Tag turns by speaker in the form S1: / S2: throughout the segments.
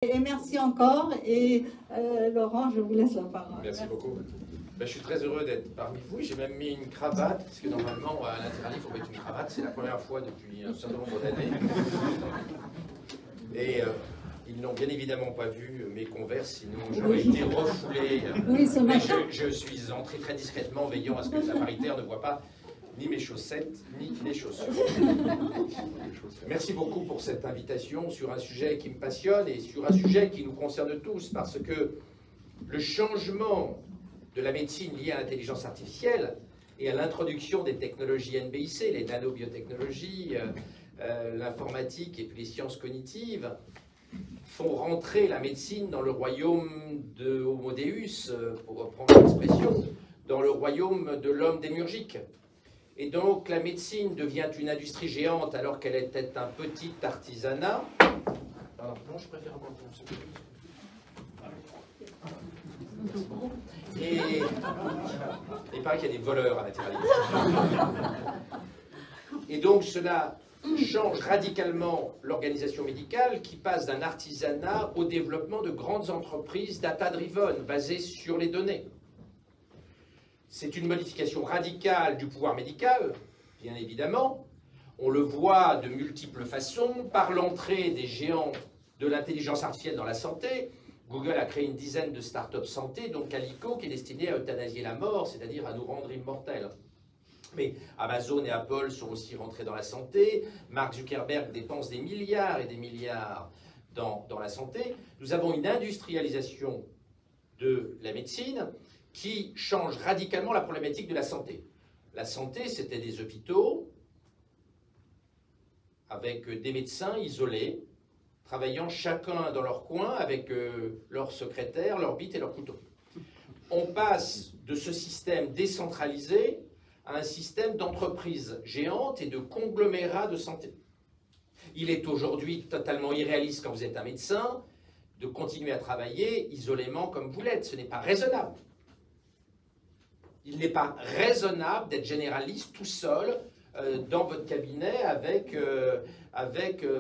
S1: Et merci encore. Et Laurent, je vous laisse la parole.
S2: Merci beaucoup. Ben, je suis très heureux d'être parmi vous. J'ai même mis une cravate, parce que normalement, à l'Interallié, il faut mettre une cravate. C'est la première fois depuis un certain nombre d'années. Et ils n'ont bien évidemment pas vu mes converses, sinon j'aurais été refoulé.
S1: Oui, ce matin.
S2: Je suis entré très discrètement, veillant à ce que la paritaire ne voit pas ni mes chaussettes, ni les chaussures. Merci beaucoup pour cette invitation sur un sujet qui me passionne et sur un sujet qui nous concerne tous, parce que le changement de la médecine liée à l'intelligence artificielle et à l'introduction des technologies NBIC, les nanobiotechnologies, l'informatique et puis les sciences cognitives, font rentrer la médecine dans le royaume de Homo Deus, pour reprendre l'expression, dans le royaume de l'homme démiurgique. Et donc la médecine devient une industrie géante alors qu'elle était un petit artisanat. Alors, non, je préfère avoir mon secret. Et il paraît qu'il y a des voleurs à l'intérieur. Et donc cela change radicalement l'organisation médicale qui passe d'un artisanat au développement de grandes entreprises data-driven, basées sur les données. C'est une modification radicale du pouvoir médical, bien évidemment. On le voit de multiples façons, par l'entrée des géants de l'intelligence artificielle dans la santé. Google a créé une dizaine de startups santé, dont Calico, qui est destiné à euthanasier la mort, c'est-à-dire à nous rendre immortels. Mais Amazon et Apple sont aussi rentrés dans la santé. Mark Zuckerberg dépense des milliards et des milliards dans la santé. Nous avons une industrialisation de la médecine qui change radicalement la problématique de la santé. La santé, c'était des hôpitaux avec des médecins isolés, travaillant chacun dans leur coin avec leur secrétaire, leur bite et leur couteau. On passe de ce système décentralisé à un système d'entreprises géantes et de conglomérats de santé. Il est aujourd'hui totalement irréaliste quand vous êtes un médecin de continuer à travailler isolément comme vous l'êtes. Ce n'est pas raisonnable. Il n'est pas raisonnable d'être généraliste tout seul dans votre cabinet avec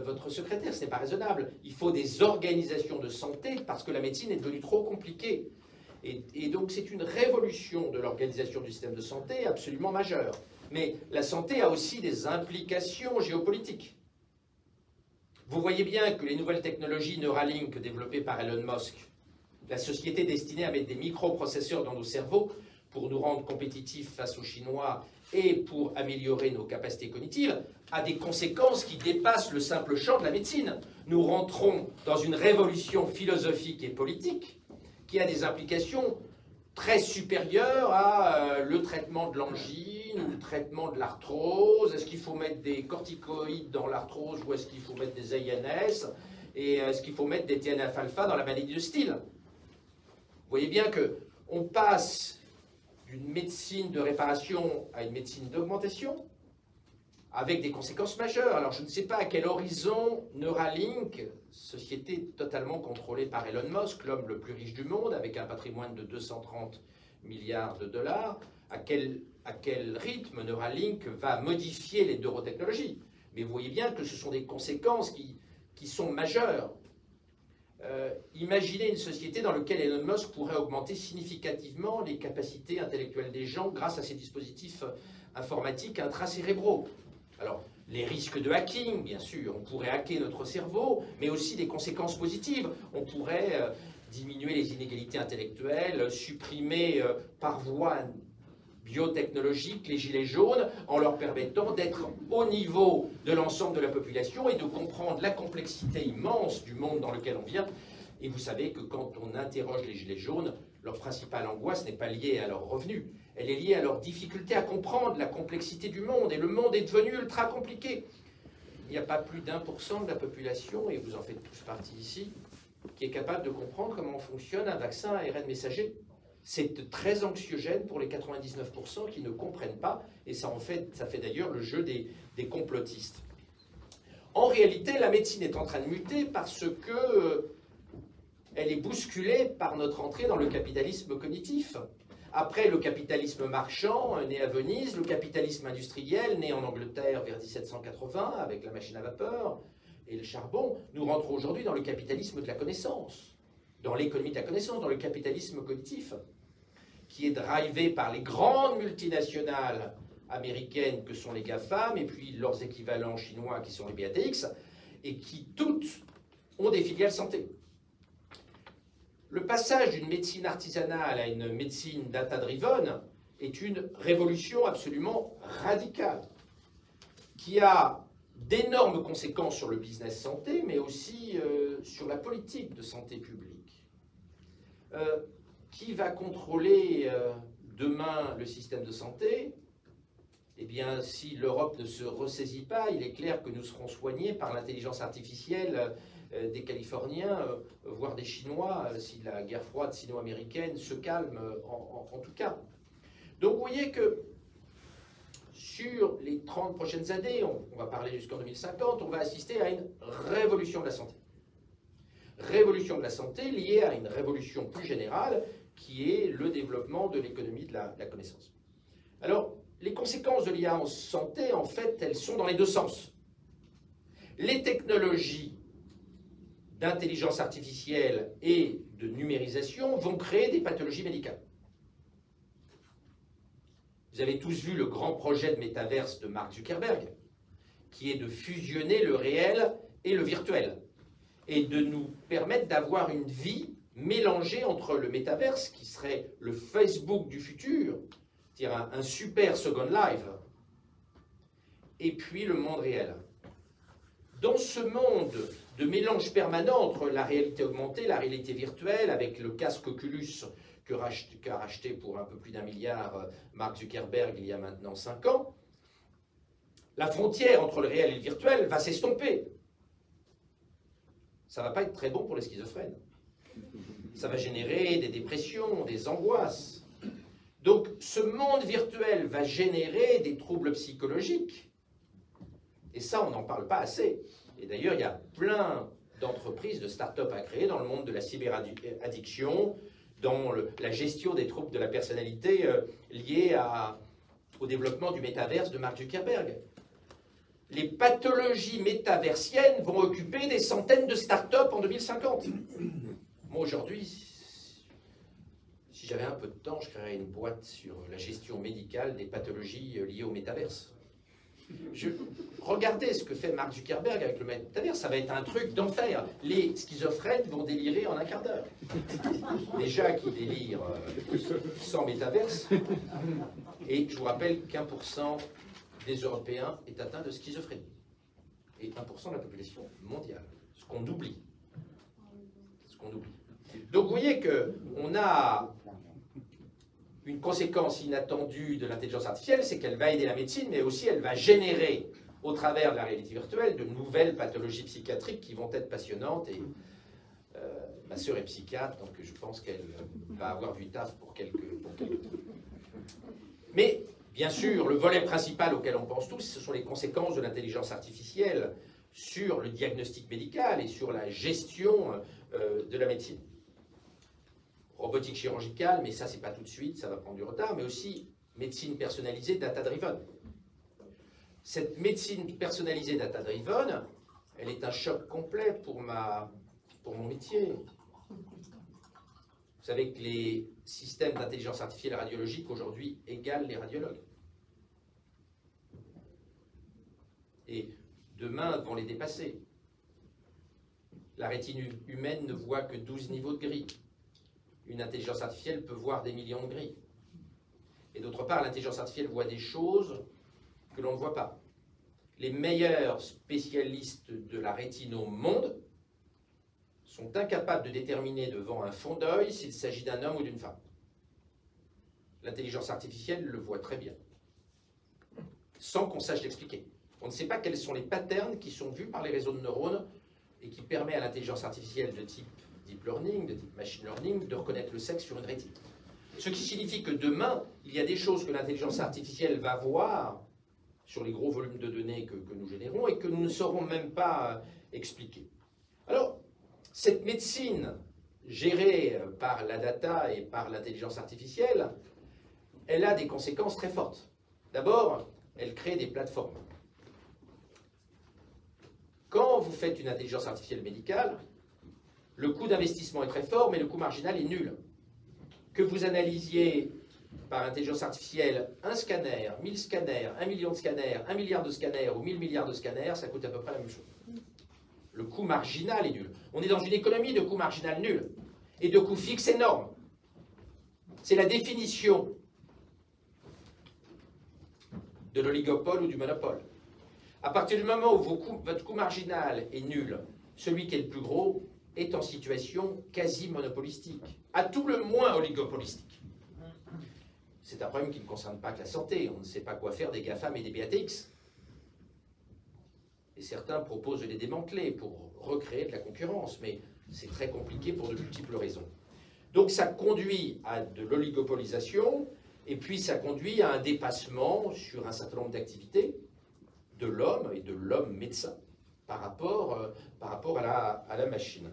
S2: votre secrétaire. Ce n'est pas raisonnable. Il faut des organisations de santé parce que la médecine est devenue trop compliquée. Et donc c'est une révolution de l'organisation du système de santé absolument majeure. Mais la santé a aussi des implications géopolitiques. Vous voyez bien que les nouvelles technologies Neuralink développées par Elon Musk, la société destinée à mettre des microprocesseurs dans nos cerveaux pour nous rendre compétitifs face aux Chinois et pour améliorer nos capacités cognitives, a des conséquences qui dépassent le simple champ de la médecine. Nous rentrons dans une révolution philosophique et politique qui a des implications très supérieures à le traitement de l'angine ou le traitement de l'arthrose. Est-ce qu'il faut mettre des corticoïdes dans l'arthrose ou est-ce qu'il faut mettre des AINS? Et est-ce qu'il faut mettre des TNF-alpha dans la maladie de Steele? Vous voyez bien qu'on passe d'une médecine de réparation à une médecine d'augmentation, avec des conséquences majeures. Alors je ne sais pas à quel horizon Neuralink, société totalement contrôlée par Elon Musk, l'homme le plus riche du monde, avec un patrimoine de 230 milliards de dollars, à quel rythme Neuralink va modifier les neurotechnologies. Mais vous voyez bien que ce sont des conséquences qui sont majeures. Imaginez une société dans laquelle Elon Musk pourrait augmenter significativement les capacités intellectuelles des gens grâce à ces dispositifs informatiques intracérébraux. Alors, les risques de hacking, bien sûr, on pourrait hacker notre cerveau, mais aussi des conséquences positives. On pourrait diminuer les inégalités intellectuelles, supprimer par voie biotechnologique les gilets jaunes en leur permettant d'être au niveau de l'ensemble de la population et de comprendre la complexité immense du monde dans lequel on vient. Et vous savez que quand on interroge les gilets jaunes, leur principale angoisse n'est pas liée à leurs revenus, elle est liée à leur difficulté à comprendre la complexité du monde. Et le monde est devenu ultra compliqué. Il n'y a pas plus d'1% de la population, et vous en faites tous partie ici, qui est capable de comprendre comment fonctionne un vaccin à ARN messager. C'est très anxiogène pour les 99% qui ne comprennent pas, et ça fait d'ailleurs le jeu des complotistes. En réalité, la médecine est en train de muter parce que elle est bousculée par notre entrée dans le capitalisme cognitif. Après le capitalisme marchand, né à Venise, le capitalisme industriel, né en Angleterre vers 1780 avec la machine à vapeur, et le charbon, nous rentrons aujourd'hui dans le capitalisme de la connaissance, dans l'économie de la connaissance, dans le capitalisme cognitif, qui est drivé par les grandes multinationales américaines que sont les GAFAM, et puis leurs équivalents chinois qui sont les BATX, et qui toutes ont des filiales santé. Le passage d'une médecine artisanale à une médecine data-driven est une révolution absolument radicale, qui a d'énormes conséquences sur le business santé, mais aussi sur la politique de santé publique. Qui va contrôler demain le système de santé? Eh bien, si l'Europe ne se ressaisit pas, il est clair que nous serons soignés par l'intelligence artificielle des Californiens, voire des Chinois, si la guerre froide sino-américaine se calme en tout cas. Donc vous voyez que sur les 30 prochaines années, on va parler jusqu'en 2050, on va assister à une révolution de la santé. Révolution de la santé liée à une révolution plus générale qui est le développement de l'économie de la connaissance. Alors, les conséquences de l'IA en santé, en fait, elles sont dans les deux sens. Les technologies d'intelligence artificielle et de numérisation vont créer des pathologies médicales. Vous avez tous vu le grand projet de métaverse de Mark Zuckerberg, qui est de fusionner le réel et le virtuel, et de nous permettre d'avoir une vie mélangée entre le métaverse, qui serait le Facebook du futur, c'est-à-dire un super Second Life, et puis le monde réel. Dans ce monde de mélange permanent entre la réalité augmentée, la réalité virtuelle, avec le casque Oculus qu'a racheté pour un peu plus d'1 milliard Mark Zuckerberg il y a maintenant 5 ans, la frontière entre le réel et le virtuel va s'estomper. Ça ne va pas être très bon pour les schizophrènes. Ça va générer des dépressions, des angoisses. Donc ce monde virtuel va générer des troubles psychologiques. Et ça, on n'en parle pas assez. Et d'ailleurs, il y a plein d'entreprises, de start-up à créer dans le monde de la cyberaddiction, dans la gestion des troubles de la personnalité liés au développement du métaverse de Mark Zuckerberg. Les pathologies métaversiennes vont occuper des centaines de start-up en 2050. Moi, aujourd'hui, si j'avais un peu de temps, je créerais une boîte sur la gestion médicale des pathologies liées au métaverse. Regardez ce que fait Mark Zuckerberg avec le métaverse, ça va être un truc d'enfer. Les schizophrènes vont délirer en un quart d'heure. Déjà qui délirent sans métaverse. Et je vous rappelle qu'1% des Européens est atteint de schizophrénie. Et 1% de la population mondiale. Ce qu'on oublie. Ce qu'on oublie. Donc vous voyez qu'on a une conséquence inattendue de l'intelligence artificielle, c'est qu'elle va aider la médecine, mais aussi elle va générer, au travers de la réalité virtuelle, de nouvelles pathologies psychiatriques qui vont être passionnantes. Et ma sœur est psychiatre, donc je pense qu'elle va avoir du taf pour quelques temps. Mais, bien sûr, le volet principal auquel on pense tous, ce sont les conséquences de l'intelligence artificielle sur le diagnostic médical et sur la gestion de la médecine. Robotique chirurgicale, mais ça, c'est pas tout de suite, ça va prendre du retard, mais aussi médecine personnalisée, data-driven. Cette médecine personnalisée, data-driven, elle est un choc complet pour mon métier. Vous savez que les systèmes d'intelligence artificielle radiologique aujourd'hui égalent les radiologues. Et demain vont les dépasser. La rétine humaine ne voit que 12 niveaux de gris. Une intelligence artificielle peut voir des millions de gris. Et d'autre part, l'intelligence artificielle voit des choses que l'on ne voit pas. Les meilleurs spécialistes de la rétine au monde sont incapables de déterminer devant un fond d'œil s'il s'agit d'un homme ou d'une femme. L'intelligence artificielle le voit très bien, sans qu'on sache l'expliquer. On ne sait pas quels sont les patterns qui sont vus par les réseaux de neurones et qui permettent à l'intelligence artificielle de type deep learning, de type machine learning, de reconnaître le sexe sur une rétine. Ce qui signifie que demain, il y a des choses que l'intelligence artificielle va voir sur les gros volumes de données que nous générons et que nous ne saurons même pas expliquer. Alors, cette médecine gérée par la data et par l'intelligence artificielle, elle a des conséquences très fortes. D'abord, elle crée des plateformes. Quand vous faites une intelligence artificielle médicale, le coût d'investissement est très fort, mais le coût marginal est nul. Que vous analysiez par intelligence artificielle un scanner, 1000 scanners, 1 million de scanners, 1 milliard de scanners ou 1000 milliards de scanners, ça coûte à peu près la même chose. Le coût marginal est nul. On est dans une économie de coût marginal nul et de coût fixe énorme. C'est la définition de l'oligopole ou du monopole. À partir du moment où votre coût marginal est nul, celui qui est le plus gros est en situation quasi monopolistique, à tout le moins oligopolistique. C'est un problème qui ne concerne pas que la santé. On ne sait pas quoi faire des GAFAM et des BATX. Et certains proposent de les démanteler pour recréer de la concurrence, mais c'est très compliqué pour de multiples raisons. Donc ça conduit à de l'oligopolisation, et puis ça conduit à un dépassement sur un certain nombre d'activités de l'homme et de l'homme médecin par rapport à la machine.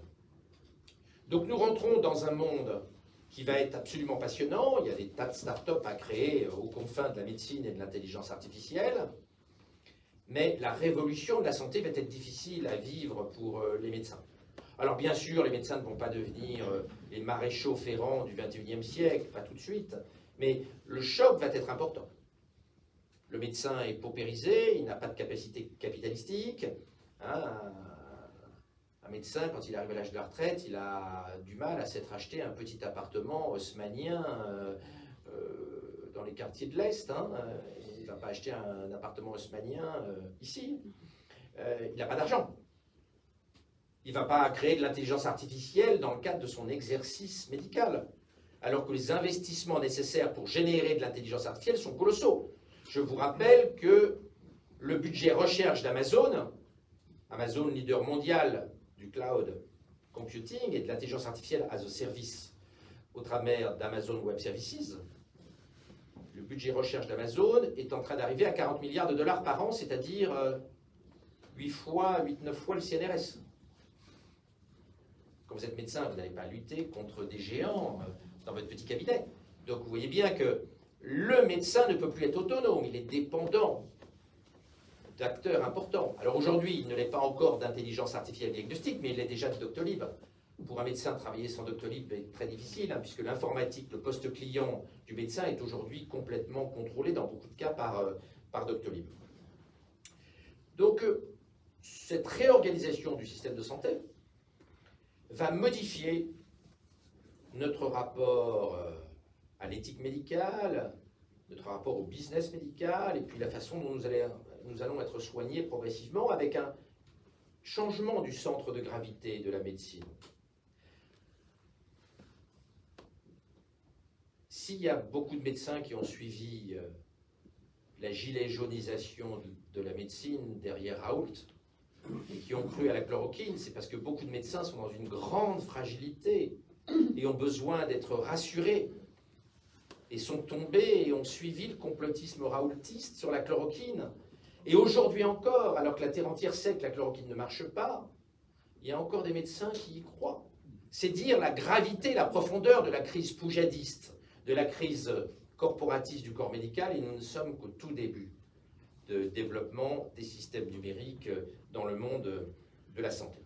S2: Donc nous rentrons dans un monde qui va être absolument passionnant. Il y a des tas de start-up à créer aux confins de la médecine et de l'intelligence artificielle. Mais la révolution de la santé va être difficile à vivre pour les médecins. Alors bien sûr, les médecins ne vont pas devenir les maréchaux ferrants du XXIe siècle, pas tout de suite, mais le choc va être important. Le médecin est paupérisé, il n'a pas de capacité capitalistique. Un médecin, quand il arrive à l'âge de la retraite, il a du mal à s'être acheté un petit appartement haussmannien dans les quartiers de l'Est. Il ne va pas acheter un appartement haussmannien ici. Il n'a pas d'argent. Il ne va pas créer de l'intelligence artificielle dans le cadre de son exercice médical, alors que les investissements nécessaires pour générer de l'intelligence artificielle sont colossaux. Je vous rappelle que le budget recherche d'Amazon, Amazon leader mondial du cloud computing et de l'intelligence artificielle as a service au travers d'Amazon Web Services, le budget recherche d'Amazon est en train d'arriver à 40 milliards de dollars par an, c'est-à-dire 8-9 fois le CNRS. Quand vous êtes médecin, vous n'allez pas lutter contre des géants dans votre petit cabinet. Donc vous voyez bien que le médecin ne peut plus être autonome, il est dépendant d'acteurs importants. Alors aujourd'hui, il ne l'est pas encore d'intelligence artificielle diagnostique, mais il l'est déjà de Doctolib. Pour un médecin, travailler sans Doctolib est très difficile, puisque l'informatique, le poste client du médecin est aujourd'hui complètement contrôlé, dans beaucoup de cas, par Doctolib. Donc, cette réorganisation du système de santé va modifier notre rapport à l'éthique médicale, notre rapport au business médical, et puis la façon dont nous allons être soignés progressivement, avec un changement du centre de gravité de la médecine. S'il y a beaucoup de médecins qui ont suivi la gilet jaunisation de la médecine derrière Raoult, et qui ont cru à la chloroquine, c'est parce que beaucoup de médecins sont dans une grande fragilité et ont besoin d'être rassurés, et sont tombés et ont suivi le complotisme raoultiste sur la chloroquine. Et aujourd'hui encore, alors que la terre entière sait que la chloroquine ne marche pas, il y a encore des médecins qui y croient. C'est dire la gravité, la profondeur de la crise poujadiste, de la crise corporatiste du corps médical, et nous ne sommes qu'au tout début de développement des systèmes numériques dans le monde de la santé.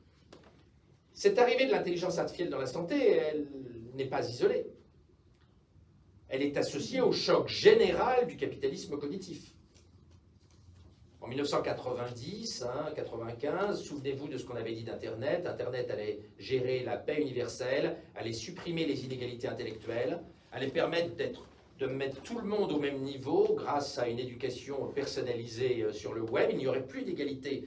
S2: Cette arrivée de l'intelligence artificielle dans la santé, elle n'est pas isolée. Elle est associée au choc général du capitalisme cognitif. En 1990, 95, souvenez-vous de ce qu'on avait dit d'Internet. Internet allait gérer la paix universelle, allait supprimer les inégalités intellectuelles, allait permettre de mettre tout le monde au même niveau grâce à une éducation personnalisée sur le web. Il n'y aurait plus d'inégalités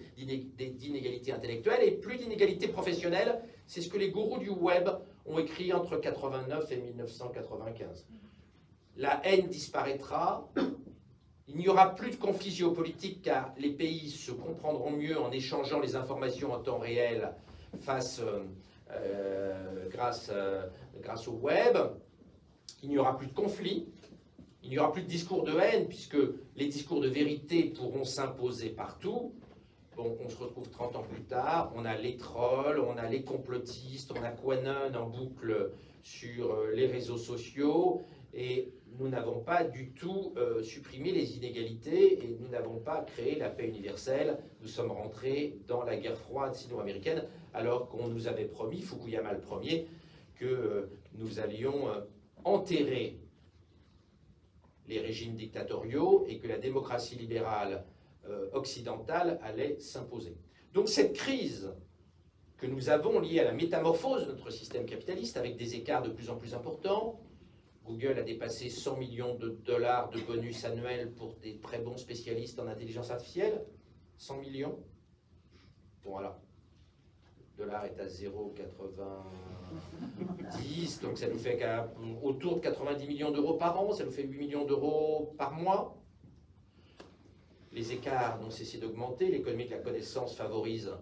S2: intellectuelles et plus d'inégalités professionnelles. C'est ce que les gourous du web ont écrit entre 1989 et 1995. La haine disparaîtra. Il n'y aura plus de conflits géopolitiques car les pays se comprendront mieux en échangeant les informations en temps réel grâce au web. Il n'y aura plus de conflits. Il n'y aura plus de discours de haine, puisque les discours de vérité pourront s'imposer partout. Bon, on se retrouve 30 ans plus tard, on a les trolls, on a les complotistes, on a Quanon en boucle sur les réseaux sociaux, Et nous n'avons pas du tout supprimé les inégalités et nous n'avons pas créé la paix universelle. Nous sommes rentrés dans la guerre froide sino-américaine alors qu'on nous avait promis, Fukuyama le premier, que nous allions enterrer les régimes dictatoriaux et que la démocratie libérale occidentale allait s'imposer. Donc cette crise que nous avons liée à la métamorphose de notre système capitaliste avec des écarts de plus en plus importants, Google a dépassé 100 millions de dollars de bonus annuels pour des très bons spécialistes en intelligence artificielle. 100 millions. Bon, voilà. Le dollar est à 0,90, donc ça nous fait autour de 90 millions d'euros par an, ça nous fait 8 millions d'euros par mois. Les écarts n'ont cessé d'augmenter, l'économie de la connaissance favorise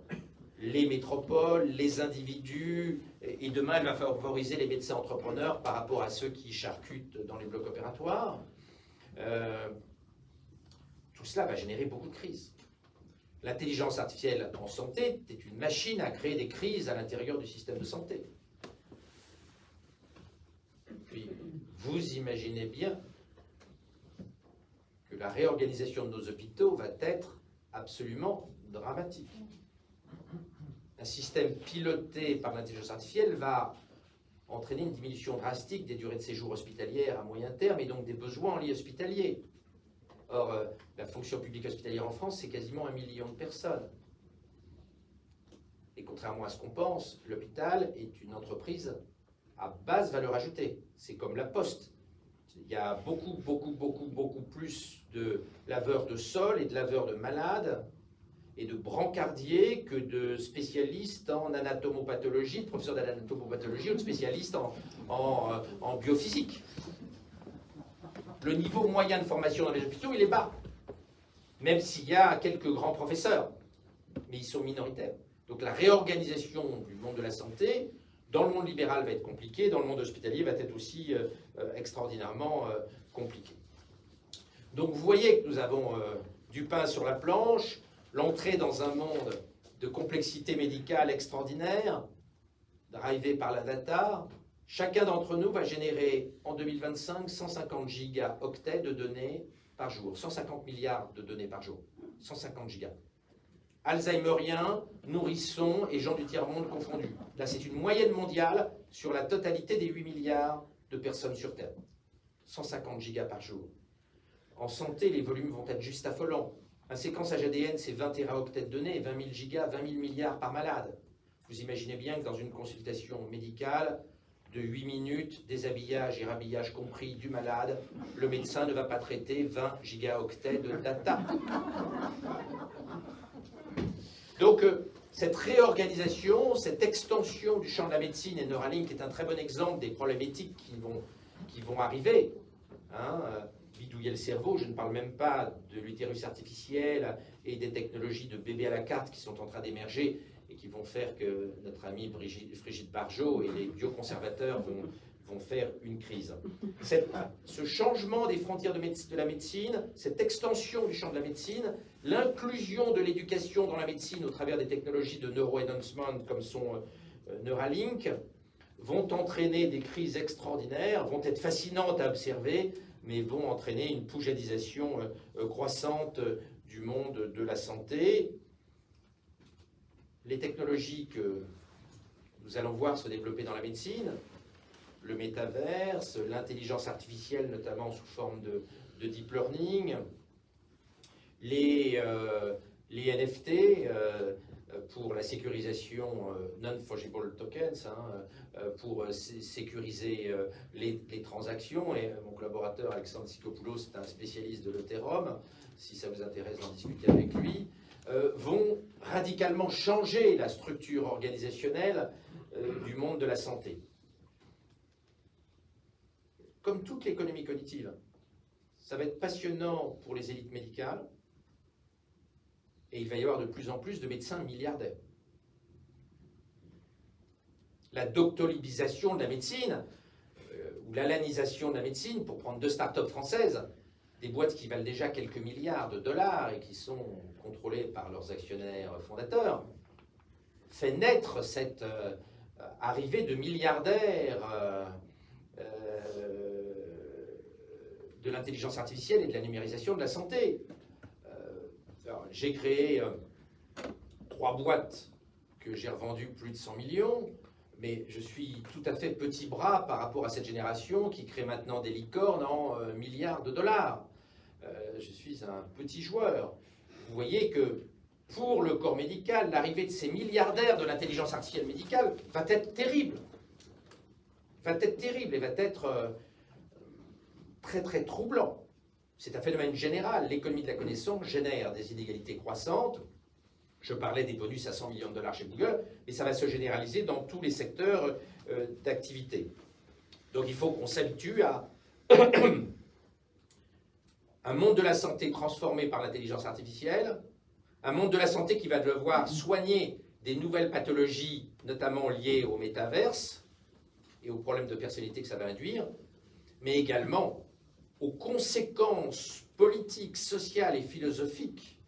S2: les métropoles, les individus, et demain elle va favoriser les médecins entrepreneurs par rapport à ceux qui charcutent dans les blocs opératoires. Tout cela va générer beaucoup de crises. L'intelligence artificielle en santé est une machine à créer des crises à l'intérieur du système de santé. Puis, vous imaginez bien que la réorganisation de nos hôpitaux va être absolument dramatique. Un système piloté par l'intelligence artificielle va entraîner une diminution drastique des durées de séjour hospitalières à moyen terme et donc des besoins en lits hospitaliers. Or, la fonction publique hospitalière en France, c'est quasiment 1 million de personnes. Et contrairement à ce qu'on pense, l'hôpital est une entreprise à basse valeur ajoutée. C'est comme la poste. Il y a beaucoup plus de laveurs de sol et de laveurs de malades et de brancardiers que de spécialistes en anatomopathologie, de professeurs d'anatomopathologie ou de spécialistes en biophysique. Le niveau moyen de formation dans les hôpitaux, il est bas. Même s'il y a quelques grands professeurs, mais ils sont minoritaires. Donc la réorganisation du monde de la santé, dans le monde libéral, va être compliquée, dans le monde hospitalier, va être aussi extraordinairement compliquée. Donc vous voyez que nous avons du pain sur la planche, l'entrée dans un monde de complexité médicale extraordinaire, drivé par la data. Chacun d'entre nous va générer en 2025 150 gigaoctets de données par jour, 150 milliards de données par jour, 150 gigas. Alzheimeriens, nourrissons et gens du tiers-monde confondus. Là, c'est une moyenne mondiale sur la totalité des 8 milliards de personnes sur Terre. 150 gigas par jour. En santé, les volumes vont être juste affolants. Un séquençage ADN, c'est 20 téraoctets de données, 20 000 gigas, 20 000 milliards par malade. Vous imaginez bien que dans une consultation médicale, de 8 minutes, déshabillage et rhabillage compris du malade, le médecin ne va pas traiter 20 gigaoctets de data. Donc, cette réorganisation, cette extension du champ de la médecine, et Neuralink est un très bon exemple des problématiques qui vont arriver. Bidouiller le cerveau, je ne parle même pas de l'utérus artificiel et des technologies de bébé à la carte qui sont en train d'émerger et qui vont faire que notre amie Brigitte Bardot et les bioconservateurs vont faire une crise. Ce changement des frontières de la médecine, cette extension du champ de la médecine, l'inclusion de l'éducation dans la médecine au travers des technologies de neuroenhancement comme son Neuralink, vont entraîner des crises extraordinaires, vont être fascinantes à observer, mais vont entraîner une poujadisation croissante du monde de la santé. Les technologies que nous allons voir se développer dans la médecine, le métaverse, l'intelligence artificielle, notamment sous forme de deep learning, les NFT pour la sécurisation non-fungible tokens, pour sécuriser les transactions. Et mon collaborateur Alexandre Sikopoulos est un spécialiste de l'Ethereum, si ça vous intéresse d'en discuter avec lui, vont radicalement changer la structure organisationnelle du monde de la santé. Comme toute l'économie cognitive, ça va être passionnant pour les élites médicales et il va y avoir de plus en plus de médecins milliardaires. La doctolibisation de la médecine, ou l'alanisation de la médecine, pour prendre 2 startups françaises, des boîtes qui valent déjà quelques milliards de dollars et qui sont contrôlées par leurs actionnaires fondateurs, fait naître cette arrivée de milliardaires de l'intelligence artificielle et de la numérisation de la santé. J'ai créé 3 boîtes que j'ai revendues plus de 100 millions, mais je suis tout à fait petit bras par rapport à cette génération qui crée maintenant des licornes en milliards de dollars. Je suis un petit joueur. Vous voyez que pour le corps médical, l'arrivée de ces milliardaires de l'intelligence artificielle médicale va être terrible. Va être terrible et va être très très troublant. C'est un phénomène général. L'économie de la connaissance génère des inégalités croissantes. Je parlais des bonus à 100 millions de dollars chez Google, mais ça va se généraliser dans tous les secteurs d'activité. Donc il faut qu'on s'habitue à un monde de la santé transformé par l'intelligence artificielle, un monde de la santé qui va devoir soigner des nouvelles pathologies, notamment liées au métaverse et aux problèmes de personnalité que ça va induire, mais également aux conséquences politiques, sociales et philosophiques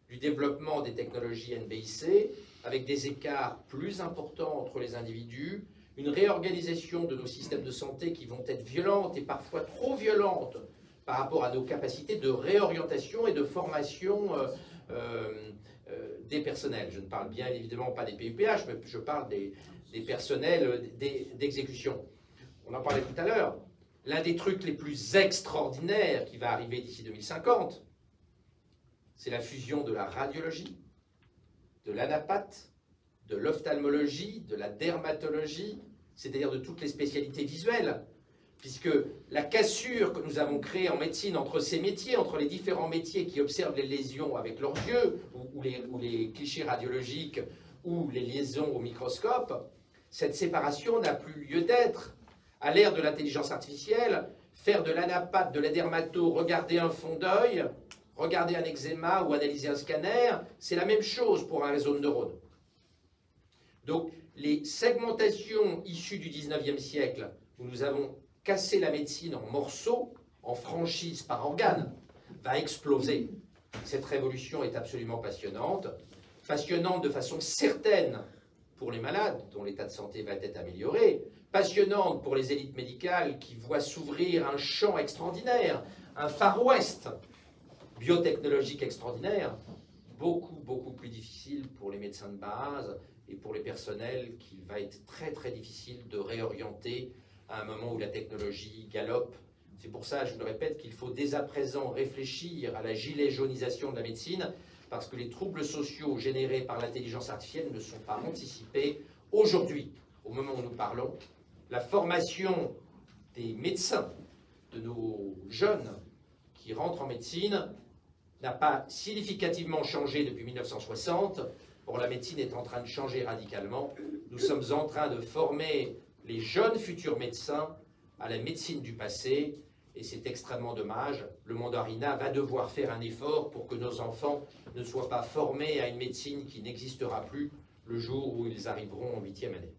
S2: du développement des technologies NBIC, avec des écarts plus importants entre les individus, une réorganisation de nos systèmes de santé qui vont être violentes et parfois trop violentes par rapport à nos capacités de réorientation et de formation des personnels. Je ne parle bien évidemment pas des PUPH, mais je parle des personnels d'exécution. On en parlait tout à l'heure. L'un des trucs les plus extraordinaires qui va arriver d'ici 2050, c'est la fusion de la radiologie, de l'anapathie, de l'ophtalmologie, de la dermatologie, c'est-à-dire de toutes les spécialités visuelles, puisque la cassure que nous avons créée en médecine entre ces métiers, entre les différents métiers qui observent les lésions avec leurs yeux, ou les clichés radiologiques, ou les liaisons au microscope, cette séparation n'a plus lieu d'être. À l'ère de l'intelligence artificielle, faire de l'anapathie, de la dermato, regarder un fond d'œil, regarder un eczéma ou analyser un scanner, c'est la même chose pour un réseau de neurones. Donc, les segmentations issues du 19e siècle, où nous avons cassé la médecine en morceaux, en franchises par organe, va exploser. Cette révolution est absolument passionnante. Passionnante de façon certaine pour les malades, dont l'état de santé va être amélioré, passionnante pour les élites médicales qui voient s'ouvrir un champ extraordinaire, un Far West biotechnologique extraordinaire, beaucoup plus difficile pour les médecins de base et pour les personnels qu'il va être très très difficile de réorienter à un moment où la technologie galope. C'est pour ça, je le répète, qu'il faut dès à présent réfléchir à la gilet jaunisation de la médecine, parce que les troubles sociaux générés par l'intelligence artificielle ne sont pas anticipés. Aujourd'hui, au moment où nous parlons, la formation des médecins, de nos jeunes qui rentrent en médecine, n'a pas significativement changé depuis 1960. Or, la médecine est en train de changer radicalement. Nous sommes en train de former les jeunes futurs médecins à la médecine du passé, et c'est extrêmement dommage. Le Mandarina va devoir faire un effort pour que nos enfants ne soient pas formés à une médecine qui n'existera plus le jour où ils arriveront en 8e année.